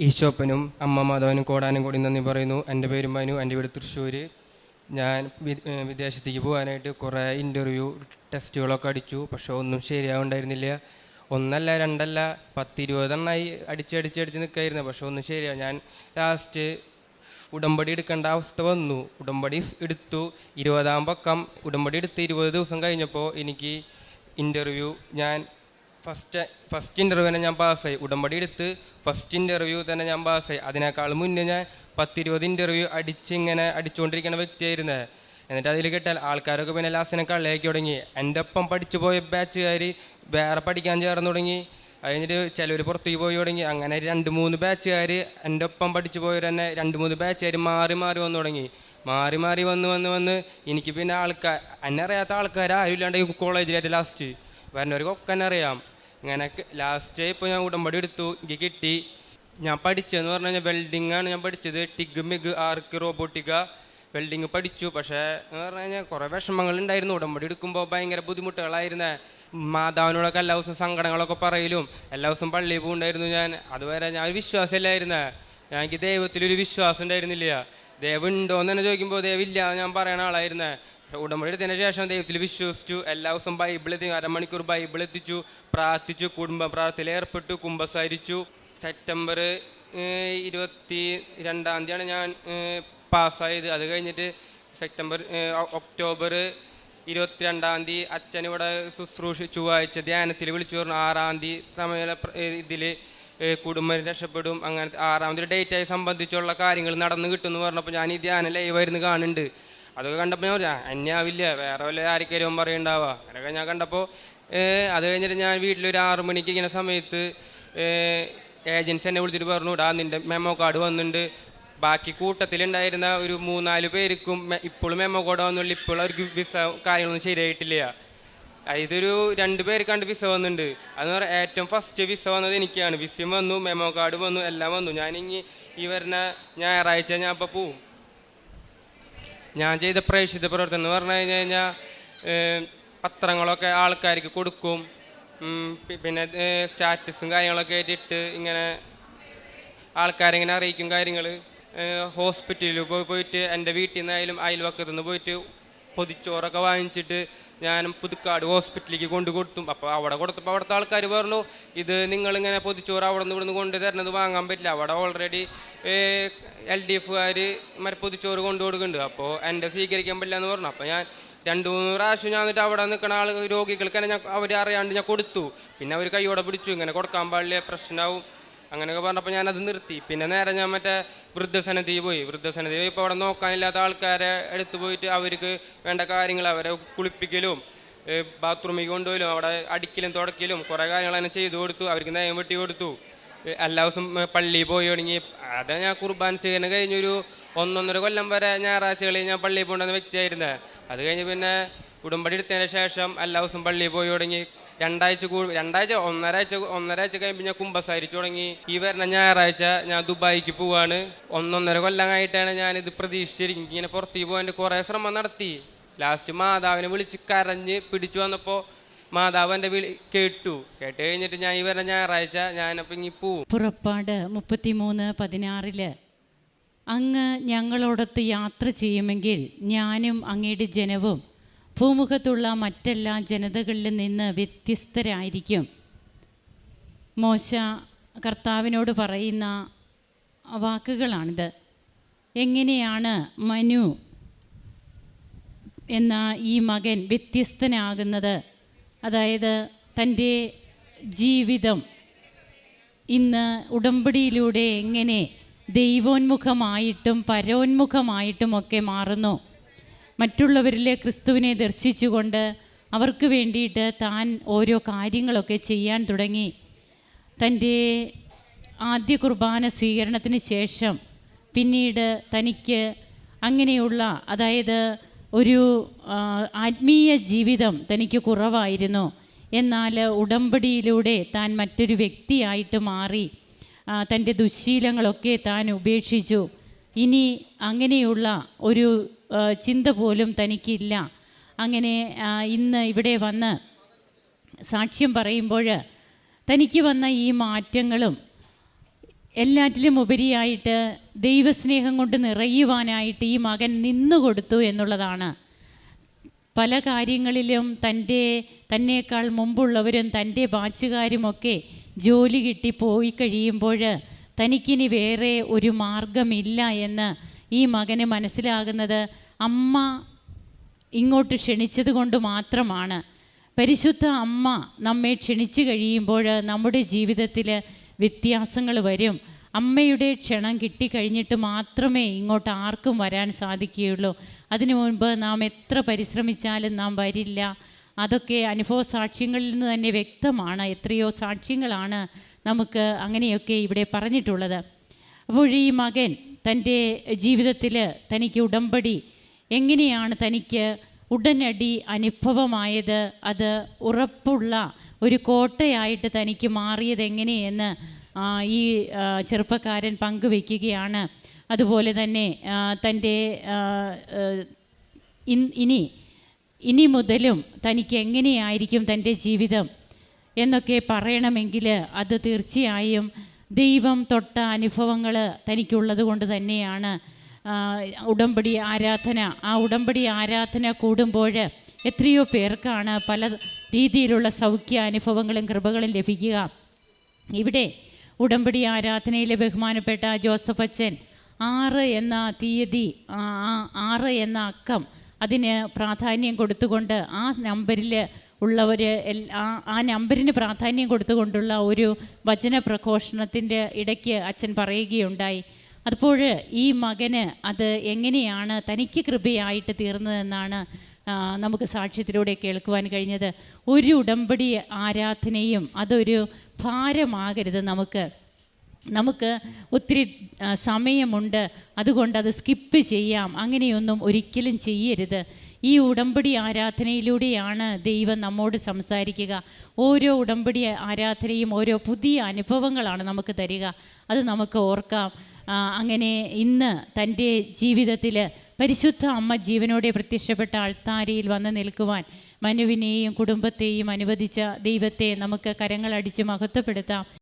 ഈശോപ്പനും അമ്മ മാധവനും കോടാനും കൂടി നന്ദി പറയുന്നു. എൻ്റെ പേര് മനു, എൻ്റെ വീട് തൃശ്ശൂർ. ഞാൻ വിദേശത്തേക്ക് പോകാനായിട്ട് കുറേ ഇൻ്റർവ്യൂ ടെസ്റ്റുകളൊക്കെ അടിച്ചു. പക്ഷെ ഒന്നും ശരിയാവുണ്ടായിരുന്നില്ല. ഒന്നല്ല രണ്ടല്ല 10-20 എണ്ണമായി അടിച്ച് നിൽക്കായിരുന്നു. പക്ഷെ ഒന്നും ശരിയാവും. ഞാൻ ലാസ്റ്റ് ഉടമ്പടി എടുക്കേണ്ട അവസ്ഥ വന്നു. ഉടമ്പടി എടുത്തു. 20-ാം പക്കം ഉടമ്പടി എടുത്ത് 20 ദിവസം കഴിഞ്ഞപ്പോൾ എനിക്ക് ഇൻ്റർവ്യൂ ഞാൻ ഫസ്റ്റ് ഇൻ്റർവ്യൂ തന്നെ ഞാൻ പാസ്സായി. ഉടമ്പടി എടുത്ത് ഫസ്റ്റ് ഇൻ്റർവ്യൂ തന്നെ ഞാൻ പാസ്സായി. അതിനേക്കാൾ മുന്നേ ഞാൻ 10-20 ഇൻ്റർവ്യൂ അടിച്ചുകൊണ്ടിരിക്കുന്ന വ്യക്തിയായിരുന്നു. എന്നിട്ട് അതിൽ കിട്ടാൽ ആൾക്കാരൊക്കെ പിന്നെ ലാസ്റ്റിനെ കളിയാക്കി തുടങ്ങി. എൻ്റെ ഒപ്പം പഠിച്ചു പോയ ബാച്ചുകാർ വേറെ പഠിക്കാൻ ചേർന്ന് തുടങ്ങി. കഴിഞ്ഞിട്ട് ചിലവർ പുറത്തേക്ക് പോയി തുടങ്ങി. അങ്ങനെ 2-3 ബാച്ചുകാർ എൻ്റെ ഒപ്പം പഠിച്ചു പോയവർ തന്നെ 2-3 ബാച്ചുകാർ മാറി വന്നു തുടങ്ങി. മാറി വന്ന് എനിക്ക് പിന്നെ എന്നെ അറിയാത്ത ആൾക്കാർ ആരും ഇല്ലാണ്ട് കോളേജിലായിട്ട് ലാസ്റ്റ് വരുന്നവർക്കൊക്കെ എന്നെ അറിയാം. ഇങ്ങനെ ലാസ്റ്റ് ഇപ്പോൾ ഞാൻ ഉടമ്പടി എടുത്തു, എനിക്ക് കിട്ടി. ഞാൻ പഠിച്ചതെന്ന് പറഞ്ഞു കഴിഞ്ഞാൽ വെൽഡിങ്ങാണ് ഞാൻ പഠിച്ചത്. ടിഗ് മിഗ് ആർക്ക് റോബോട്ടിക്ക വെൽഡിങ് പഠിച്ചു. പക്ഷേ എന്ന് പറഞ്ഞു കഴിഞ്ഞാൽ കുറേ വിഷമങ്ങളുണ്ടായിരുന്നു. ഉടമ്പടി എടുക്കുമ്പോൾ ഭയങ്കര ബുദ്ധിമുട്ടുകളായിരുന്നു. മാതാവിനോടൊക്കെ എല്ലാ ദിവസവും സങ്കടങ്ങളൊക്കെ പറയലും എല്ലാ ദിവസവും പള്ളിയിൽ പോകുന്നുണ്ടായിരുന്നു. ഞാൻ അതുവരെ ഞാൻ വിശ്വാസമില്ലായിരുന്നു. എനിക്ക് ദൈവത്തിലൊരു വിശ്വാസം ഉണ്ടായിരുന്നില്ല. ദൈവം ഉണ്ടോയെന്ന് തന്നെ ചോദിക്കുമ്പോൾ ദൈവമില്ല ഞാൻ പറയുന്ന ആളായിരുന്നു. ഉടമ്പടി എടുത്തതിന് ശേഷം ദൈവത്തിൽ വിശ്വസിച്ചു. എല്ലാ ദിവസവും ബൈബിൾ 1/2 മണിക്കൂർ ബൈബിൾ എത്തിച്ചു, പ്രാർത്ഥിച്ചു, കുടുംബ പ്രാർത്ഥനയിൽ ഏർപ്പെട്ടു, കുമ്പസാരിച്ചു. സെപ്റ്റംബർ 22-ാം തീയതിയാണ് ഞാൻ പാസ്സായത്. അത് കഴിഞ്ഞിട്ട് ഒക്ടോബർ 22-ാം തീയതി അച്ഛനിവിടെ ചൊവ്വാഴ്ച ധ്യാനത്തിൽ വിളിച്ചു പറഞ്ഞു. 6-ാം തീയതി സമയ ഇതിൽ കുടുംബം രക്ഷപ്പെടും. അങ്ങനെ 6-ാം തീയതി ഡേറ്റായി സംബന്ധിച്ചുള്ള കാര്യങ്ങൾ നടന്നു കിട്ടുമെന്ന് പറഞ്ഞപ്പോൾ ഞാൻ ഈ ധ്യാനം ലൈവായിരുന്നു കാണുന്നുണ്ട്. അതൊക്കെ കണ്ടപ്പോൾ ഞാൻ പറഞ്ഞു എന്നെയാവില്ല, വേറെ വല്ല ആർക്കാരും പറയുണ്ടാവുക. അതൊക്കെ ഞാൻ കണ്ടപ്പോൾ അത് കഴിഞ്ഞിട്ട് ഞാൻ വീട്ടിലൊരു 6 മണിക്ക് ഇങ്ങനെ സമയത്ത് ഏജൻസി എന്നെ വിളിച്ചിട്ട് പറഞ്ഞു, ഇടാ നിൻ്റെ മെമ്മോ കാർഡ് വന്നിട്ടുണ്ട്. ബാക്കി കൂട്ടത്തിലുണ്ടായിരുന്ന ഒരു 3-4 പേർക്കും ഇപ്പോഴും മെമ്മോ കാർഡ് വന്നുള്ളൂ. ഇപ്പോഴും അവർക്ക് വിസ കാര്യങ്ങളൊന്നും ശരിയായിട്ടില്ല. ഇതൊരു 2 പേർക്കാണ്ട് വിസ വന്നിട്ടുണ്ട്. അതെന്ന് പറഞ്ഞാൽ ഏറ്റവും ഫസ്റ്റ് വിസ വന്നത് എനിക്കാണ്. വിസയും വന്നു, മെമ്മോ കാർഡ് വന്നു, എല്ലാം വന്നു. ഞാനിനി ഈ വരുന്ന ഞായറാഴ്ച ഞാൻ ഇപ്പോൾ പോവും. ഞാൻ ചെയ്ത പ്രേക്ഷിത പ്രവർത്തനം എന്ന് പറഞ്ഞു കഴിഞ്ഞാൽ പത്രങ്ങളൊക്കെ ആൾക്കാർക്ക് കൊടുക്കും. പിന്നെ സ്റ്റാറ്റസും കാര്യങ്ങളൊക്കെ ആയിട്ടിട്ട് ഇങ്ങനെ ആൾക്കാരെ ഇങ്ങനെ അറിയിക്കും കാര്യങ്ങൾ. ഹോസ്പിറ്റലിൽ പോയിട്ട് എൻ്റെ വീട്ടിൽ നിന്നായാലും അയൽവക്കത്തു നിന്ന് പോയിട്ട് പൊതിച്ചോറൊക്കെ വാങ്ങിച്ചിട്ട് ഞാൻ പുതുക്കാട് ഹോസ്പിറ്റലിലേക്ക് കൊടുത്തു. അപ്പോൾ അവിടെ കൊടുത്തപ്പോൾ അവിടുത്തെ ആൾക്കാർ പറഞ്ഞു, ഇത് നിങ്ങളിങ്ങനെ പൊതിച്ചോറ് അവിടെ നിന്ന് ഇവിടുന്ന് കൊണ്ട് തരുന്നത് വാങ്ങാൻ പറ്റില്ല. അവിടെ ഓൾറെഡി LDFകാർ പൊതിച്ചോറ് കൊടുക്കുന്നുണ്ട്. അപ്പോൾ എൻ്റെ സ്വീകരിക്കാൻ പറ്റില്ല എന്ന് പറഞ്ഞു. അപ്പോൾ ഞാൻ 2-3 പ്രാവശ്യം ഞാൻ എന്നിട്ട് അവിടെ നിൽക്കുന്ന രോഗികൾക്ക് തന്നെ അവർ അറിയാണ്ട് ഞാൻ കൊടുത്തു. പിന്നെ അവർ കൈയോടെ പിടിച്ചു, ഇങ്ങനെ കൊടുക്കാൻ പാടില്ല, പ്രശ്നമാവും അങ്ങനെയൊക്കെ പറഞ്ഞപ്പോൾ ഞാനത് നിർത്തി. പിന്നെ നേരെ ഞാൻ മറ്റേ വൃദ്ധസനത്തിൽ പോയി ഇപ്പോൾ അവിടെ നോക്കാനില്ലാത്ത ആൾക്കാരെ എടുത്തു പോയിട്ട് അവർക്ക് വേണ്ട കാര്യങ്ങൾ അവരെ കുളിപ്പിക്കലും ബാത്റൂമിൽ കൊണ്ടുപോലും അവിടെ അടിക്കലും തുടക്കലും കുറേ കാര്യങ്ങൾ തന്നെ ചെയ്തു കൊടുത്തു. അവർക്ക് നയം വെട്ടി കൊടുത്തു. എല്ലാ ദിവസവും പള്ളിയിൽ പോയി തുടങ്ങി. അത് ഞാൻ കുർബാന സ്വീകരണം കഴിഞ്ഞൊരു 1-1.5 കൊല്ലം വരെ ഞായറാഴ്ചകളിൽ ഞാൻ പള്ളിയിൽ പോകേണ്ടുന്ന വ്യക്തിയായിരുന്നു. അത് കഴിഞ്ഞ് പിന്നെ ഉടമ്പടി എടുത്തതിന് ശേഷം എല്ലാ ദിവസവും പള്ളിയിൽ പോയി തുടങ്ങി. 1.5 കഴിയുമ്പോൾ ഞാൻ കുമ്പസാരിച്ചു തുടങ്ങി. ഈ വരുന്ന ഞായറാഴ്ച ഞാൻ ദുബായിക്ക് പോവാണ്. 1-1.5 കൊല്ലമായിട്ടാണ് ഞാനിത് പ്രതീക്ഷിച്ചിരിക്കും. ഇങ്ങനെ പുറത്തേക്ക് പോകാൻ കുറേ ശ്രമം നടത്തി. ലാസ്റ്റ് മാതാവിനെ വിളിച്ച് കരഞ്ഞ് പിടിച്ചു വന്നപ്പോൾ മാതാവ് എൻ്റെ കേട്ട് കഴിഞ്ഞിട്ട് ഞാൻ ഈ വരുന്ന ഞായറാഴ്ച ഞാനപ്പോൾ ഇനി പോവും. പുറപ്പാട് 33:16 അങ്ങ് ഞങ്ങളോടൊത്ത് യാത്ര ചെയ്യുമെങ്കിൽ ഞാനും അങ്ങയുടെ ജനവും ഭൂമുഖത്തുള്ള മറ്റെല്ലാ ജനതകളിൽ നിന്ന് വ്യത്യസ്തരായിരിക്കും. മോശ കർത്താവിനോട് പറയുന്ന വാക്കുകളാണിത്. എങ്ങനെയാണ് മനു എന്ന ഈ മകൻ വ്യത്യസ്തനാകുന്നത്? അതായത് തൻ്റെ ജീവിതം ഇന്ന് ഉടമ്പടിയിലൂടെ എങ്ങനെ ദൈവോന്മുഖമായിട്ടും പരോന്മുഖമായിട്ടുമൊക്കെ മാറുന്നു. മറ്റുള്ളവരിലെ ക്രിസ്തുവിനെ ദർശിച്ചുകൊണ്ട് അവർക്ക് വേണ്ടിയിട്ട് താൻ ഓരോ കാര്യങ്ങളൊക്കെ ചെയ്യാൻ തുടങ്ങി. തൻ്റെ ആദ്യ കുർബാന സ്വീകരണത്തിന് ശേഷം പിന്നീട് തനിക്ക് അങ്ങനെയുള്ള അതായത് ഒരു ആത്മീയ ജീവിതം തനിക്ക് കുറവായിരുന്നു. എന്നാൽ ഉടമ്പടിയിലൂടെ താൻ മറ്റൊരു വ്യക്തിയായിട്ട് മാറി. തൻ്റെ ദുശ്ശീലങ്ങളൊക്കെ താൻ ഉപേക്ഷിച്ചു. ഇനി അങ്ങനെയുള്ള ഒരു ചിന്ത പോലും തനിക്കില്ല. അങ്ങനെ ഇന്ന് ഇവിടെ വന്ന് സാക്ഷ്യം പറയുമ്പോൾ തനിക്ക് വന്ന ഈ മാറ്റങ്ങളും എല്ലാറ്റിലും ഉപരിയായിട്ട് ദൈവസ്നേഹം കൊണ്ട് നിറയുവാനായിട്ട് ഈ മകൻ നിന്നുകൊടുത്തു എന്നുള്ളതാണ്. പല കാര്യങ്ങളിലും തന്നേക്കാൾ മുമ്പുള്ളവരും തൻ്റെ ബാച്ചുകാരുമൊക്കെ ജോലി കിട്ടി പോയി കഴിയുമ്പോൾ തനിക്കിനി വേറെ ഒരു മാർഗമില്ല എന്ന് ഈ മകന് മനസ്സിലാകുന്നത് അമ്മ ഇങ്ങോട്ട് ക്ഷണിച്ചത് കൊണ്ട് മാത്രമാണ്. പരിശുദ്ധ അമ്മ നമ്മെ ക്ഷണിച്ചു കഴിയുമ്പോൾ നമ്മുടെ ജീവിതത്തിൽ വ്യത്യാസങ്ങൾ വരും. അമ്മയുടെ ക്ഷണം കിട്ടിക്കഴിഞ്ഞിട്ട് മാത്രമേ ഇങ്ങോട്ട് ആർക്കും വരാൻ സാധിക്കുകയുള്ളൂ. അതിനു മുൻപ് നാം എത്ര പരിശ്രമിച്ചാലും നാം വരില്ല. അതൊക്കെ അനുഭവ സാക്ഷ്യങ്ങളിൽ നിന്ന് തന്നെ വ്യക്തമാണ്. എത്രയോ സാക്ഷ്യങ്ങളാണ് നമുക്ക് അങ്ങനെയൊക്കെ ഇവിടെ പറഞ്ഞിട്ടുള്ളത്. അപ്പോൾ ഈ മകൻ തൻ്റെ ജീവിതത്തിൽ തനിക്ക് ഉടമ്പടി എങ്ങനെയാണ് തനിക്ക് ഉടനടി അനുഭവമായത്, അത് ഉറപ്പുള്ള ഒരു കോട്ടയായിട്ട് തനിക്ക് മാറിയത് എങ്ങനെയെന്ന് ഈ ചെറുപ്പക്കാരൻ പങ്കുവയ്ക്കുകയാണ്. അതുപോലെ തന്നെ തൻ്റെ ഇനി മുതലും തനിക്ക് എങ്ങനെയായിരിക്കും തൻ്റെ ജീവിതം എന്നൊക്കെ പറയണമെങ്കിൽ അത് തീർച്ചയായും ദൈവം തൊട്ട അനുഭവങ്ങൾ തനിക്കുള്ളത് കൊണ്ട് തന്നെയാണ്. ഉടമ്പടി ആരാധന, ആ ഉടമ്പടി ആരാധന കൂടുമ്പോൾ എത്രയോ പേർക്കാണ് പല രീതിയിലുള്ള സൗഖ്യ അനുഭവങ്ങളും കൃപകളും ലഭിക്കുക. ഇവിടെ ഉടമ്പടി ആരാധനയിലെ ബഹുമാനപ്പെട്ട ജോസഫ് അച്ഛൻ 6 എന്ന തീയതി, 6 എന്ന അക്കം അതിന് പ്രാധാന്യം കൊടുത്തുകൊണ്ട് ആ നമ്പറിൽ ഉള്ളവർ ആ നമ്പറിന് പ്രാധാന്യം കൊടുത്തുകൊണ്ടുള്ള ഒരു വചന പ്രഘോഷണത്തിൻ്റെ ഇടയ്ക്ക് അച്ഛൻ പറയുകയുണ്ടായി. അപ്പോൾ ഈ മകന് അത് എങ്ങനെയാണ് തനിക്ക് കൃപയായിട്ട് തീർന്നതെന്നാണ് നമുക്ക് സാക്ഷ്യത്തിലൂടെ കേൾക്കുവാൻ കഴിഞ്ഞത്. ഒരു ഉടമ്പടി ആരാധനയും അതൊരു ഭാരമാകരുത്. നമുക്ക് ഒത്തിരി സമയമുണ്ട്, അതുകൊണ്ട് അത് സ്കിപ്പ് ചെയ്യാം, അങ്ങനെയൊന്നും ഒരിക്കലും ചെയ്യരുത്. ഈ ഉടമ്പടി ആരാധനയിലൂടെയാണ് ദൈവം നമ്മോട് സംസാരിക്കുക. ഓരോ ഉടമ്പടി ആരാധനയും ഓരോ പുതിയ അനുഭവങ്ങളാണ് നമുക്ക് തരിക. അത് നമുക്ക് ഓർക്കാം. അങ്ങനെ ഇന്ന് തൻ്റെ ജീവിതത്തിൽ പരിശുദ്ധ അമ്മ ജീവനോടെ പ്രത്യക്ഷപ്പെട്ട അൾത്താരയിൽ വന്ന് നിൽക്കുവാൻ മനുവിനെയും കുടുംബത്തെയും അനുവദിച്ച ദൈവത്തെ നമുക്ക് കരങ്ങളടിച്ച് മഹത്വപ്പെടുത്താം.